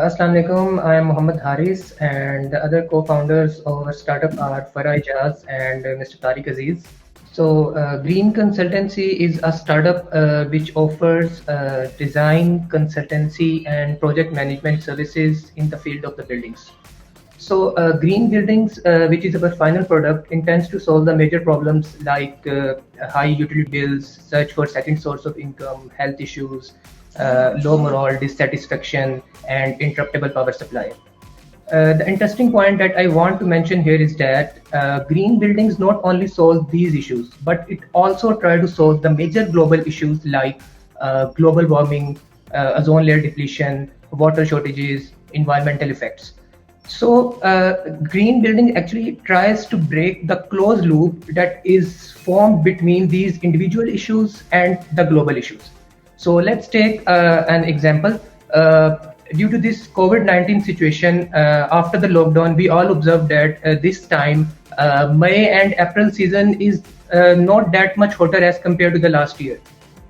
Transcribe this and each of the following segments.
Assalamu alaikum. I am Muhammad Haris, and the other co-founders of our startup are Farah Ijaz and Mr. Tariq Aziz. Green Consultancy is a startup which offers design, consultancy, and project management services in the field of the buildings. Green Buildings, which is our final product, intends to solve the major problems like high utility bills, search for second source of income, health issues, low morale, dissatisfaction, and interruptible power supply. The interesting point that I want to mention here is that green buildings not only solve these issues, but it also try to solve the major global issues like global warming, ozone layer depletion, water shortages, environmental effects. Green building actually tries to break the closed loop that is formed between these individual issues and the global issues. So let's take an example. Due to this COVID-19 situation, after the lockdown, we all observed that this time, May and April season is not that much hotter as compared to the last year.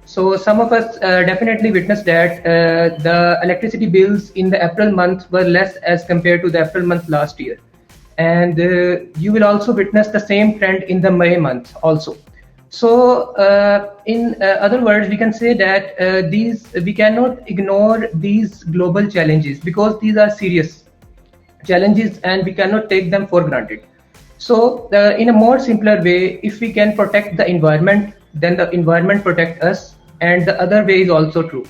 So some of us definitely witnessed that the electricity bills in the April month were less as compared to the April month last year. And you will also witness the same trend in the May month also. In other words, we can say that we cannot ignore these global challenges because these are serious challenges and we cannot take them for granted. In a more simpler way, if we can protect the environment, then the environment protect us, and the other way is also true.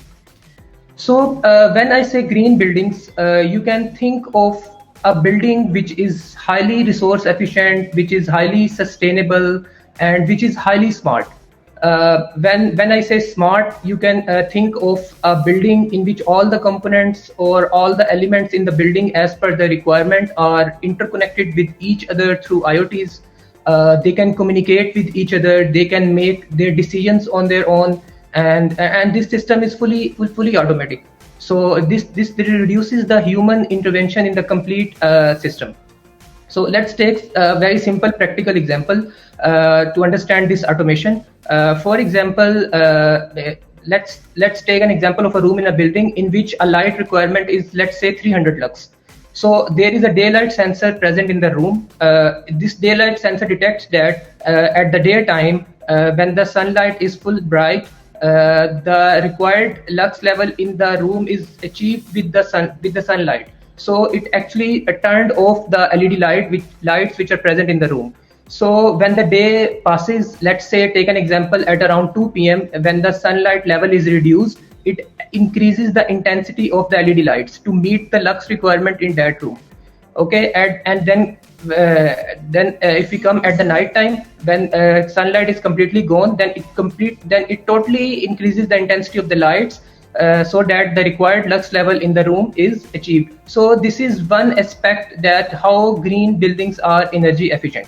When I say green buildings, you can think of a building which is highly resource efficient, which is highly sustainable, and which is highly smart. When I say smart, you can think of a building in which all the components or all the elements in the building as per the requirement are interconnected with each other through IoTs. They can communicate with each other, they can make their decisions on their own, and this system is fully automatic. So this reduces the human intervention in the complete system. So let's take a very simple practical example to understand this automation. For example, let's take an example of a room in a building in which a light requirement is, let's say, 300 lux. So there is a daylight sensor present in the room. This daylight sensor detects that at the daytime, when the sunlight is full bright, the required lux level in the room is achieved with the sunlight. So it actually turned off the LED lights which are present in the room. So when the day passes, let's say take an example at around 2 p.m. when the sunlight level is reduced, it increases the intensity of the LED lights to meet the lux requirement in that room. Okay, and then if we come at the night time, when sunlight is completely gone, then it totally increases the intensity of the lights so that the required lux level in the room is achieved. So this is one aspect that how green buildings are energy efficient.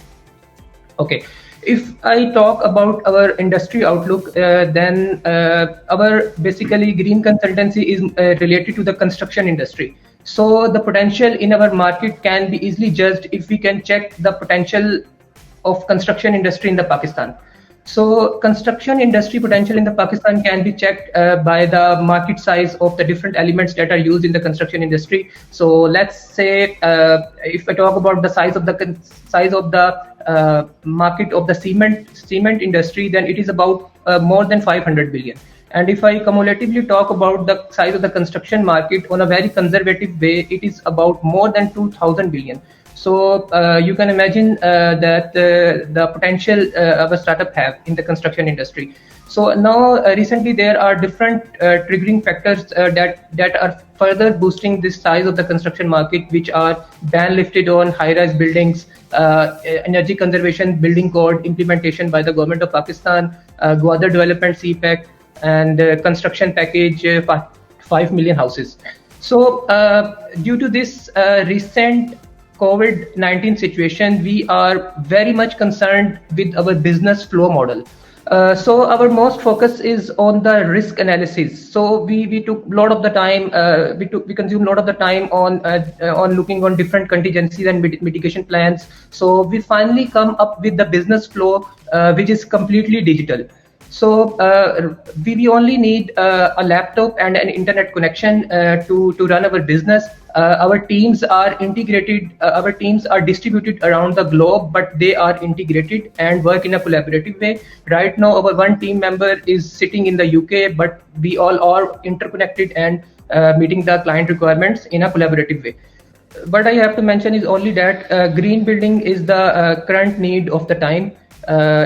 Okay, if I talk about our industry outlook, then our basically green consultancy is related to the construction industry. So the potential in our market can be easily judged if we can check the potential of construction industry in the Pakistan. So construction industry potential in the Pakistan can be checked by the market size of the different elements that are used in the construction industry. So let's say if I talk about the size of the market of the cement industry, then it is about more than 500 billion. And if I cumulatively talk about the size of the construction market on a very conservative way, it is about more than 2,000 billion. So you can imagine that the potential of a startup have in the construction industry. So now recently there are different triggering factors that are further boosting this size of the construction market, which are ban lifted on high-rise buildings, energy conservation building code implementation by the government of Pakistan, Gwadar development CPEC, and construction package 5 million houses. So due to this recent COVID-19 situation, we are very much concerned with our business flow model. So our most focus is on the risk analysis. So we took a lot of the time, we consumed a lot of the time on looking on different contingencies and mitigation plans. So we finally come up with the business flow, which is completely digital. So we only need a laptop and an internet connection to run our business. Our teams are integrated. Our teams are distributed around the globe, but they are integrated and work in a collaborative way. Right now, our one team member is sitting in the UK, but we all are interconnected and meeting the client requirements in a collaborative way. What I have to mention is only that green building is the current need of the time.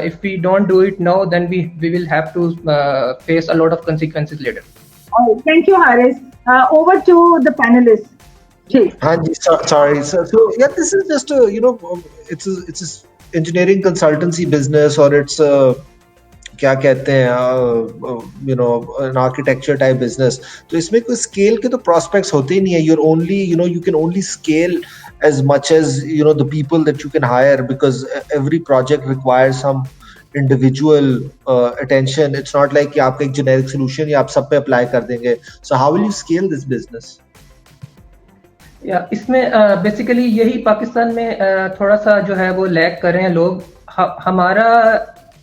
If we don't do it now, then we will have to face a lot of consequences later. All right. Thank you, Haris. Over to the panelists. Jay. Hanji, sorry. So yeah, this is just a it's a engineering consultancy business, or it's a क्या कहते हैं an architecture type business. तो इसमें कोई scale के तो prospects होते ही नहीं है. You're only you can only scale as much as the people that you can hire, because every project requires some individual attention. It's not like कि आपका एक generic solution या आप सब पे apply कर देंगे. So how will you scale this business? इसमें बेसिकली यही पाकिस्तान में थोड़ा सा जो है वो लैग कर रहे हैं लोग.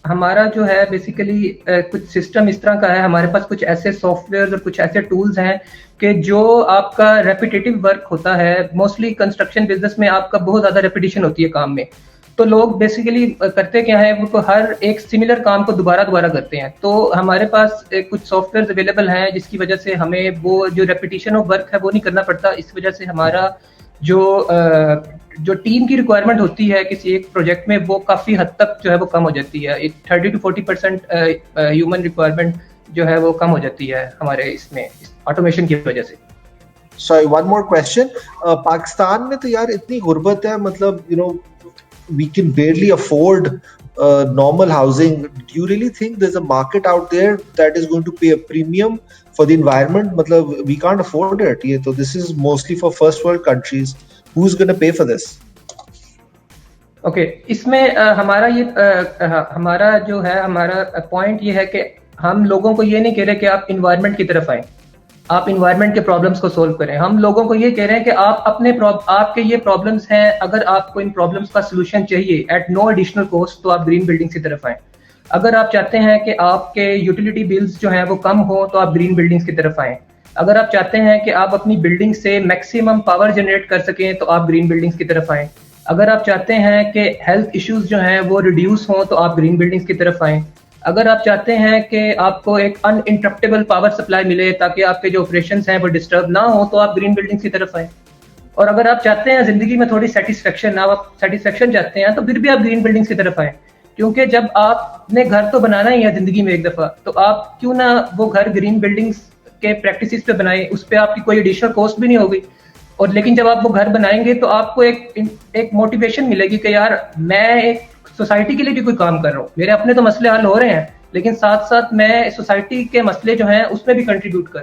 हमारा जो है बेसिकली कुछ सिस्टम इस तरह का है. हमारे पास कुछ ऐसे सॉफ्टवेयर और कुछ ऐसे टूल्स हैं कि जो आपका रेपिटेटिव वर्क होता है. मोस्टली कंस्ट्रक्शन बिजनेस में आपका बहुत ज़्यादा रेपिटेशन होती है काम में. तो लोग बेसिकली करते क्या है, वो हर एक सिमिलर काम को दोबारा करते हैं. तो हमारे पास कुछ सॉफ्टवेयर अवेलेबल हैं जिसकी वजह से हमें वो जो रेपिटेशन ऑफ वर्क है वो नहीं करना पड़ता. इस वजह से हमारा जो टीम की रिक्वायरमेंट होती है किसी एक प्रोजेक्ट में, वो काफ़ी हद तक जो है वो कम हो जाती है. 30 to 40% ह्यूमन रिक्वायरमेंट जो है वो कम हो जाती है हमारे इसमें ऑटोमेशन की वजह से. Sorry, one more question. Pakistan में तो यार इतनी गुर्बत है, मतलब we can barely afford normal housing. Do you really think there's a market out there that is going to pay a premium for the environment? मतलब we can't afford it. So this is mostly for first world countries. Who's going to pay for this? Okay, इसमें हमारा जो है हमारा point ये है कि हम लोगों को ये नहीं कह रहे कि आप इन्वायरमेंट की तरफ आए, आप इन्वायरमेंट के प्रॉब्लम्स को सोल्व करें. हम लोगों को ये कह रहे हैं कि आप आपके ये प्रॉब्लम्स हैं, अगर आपको इन प्रॉब्लम्स का सोल्यूशन चाहिए एट नो एडिशनल कॉस्ट, तो आप ग्रीन बिल्डिंग्स की तरफ आएं. अगर आप चाहते हैं कि आपके यूटिलिटी बिल्स जो हैं वो कम हो, तो आप ग्रीन बिल्डिंग्स की तरफ आएं. अगर आप चाहते हैं कि आप अपनी बिल्डिंग से मैक्सिमम पावर जनरेट कर सकें, तो आप ग्रीन बिल्डिंग्स की तरफ आएं. अगर आप चाहते हैं कि हेल्थ इश्यूज जो हैं वो रिड्यूस हों, तो आप ग्रीन बिल्डिंग्स की तरफ आएं. अगर आप चाहते हैं कि आपको एक अनइंटरप्टेबल पावर सप्लाई मिले ताकि आपके जो ऑपरेशंस हैं वो डिस्टर्ब ना हो, तो आप ग्रीन बिल्डिंग्स की तरफ आएं. और अगर आप चाहते हैं जिंदगी में थोड़ी सेटिस्फेक्शन, आप सेटिस्फेक्शन चाहते हैं, तो फिर भी आप ग्रीन बिल्डिंग्स की तरफ आएं. क्योंकि जब आपने घर तो बनाना ही है जिंदगी में एक दफा, तो आप क्यों ना वो घर ग्रीन बिल्डिंग्स के प्रैक्टिसेस पे बनाएं. उस पर आपकी कोई एडिशनल कॉस्ट भी नहीं होगी. और लेकिन जब आप वो घर बनाएंगे तो आपको एक मोटिवेशन मिलेगी कि यार मैं एक सोसाइटी के लिए भी कोई काम कर रहा हूँ. मेरे अपने तो मसले हल हो रहे हैं, लेकिन साथ साथ मैं सोसाइटी के मसले जो हैं उसमें भी कंट्रीब्यूट कर.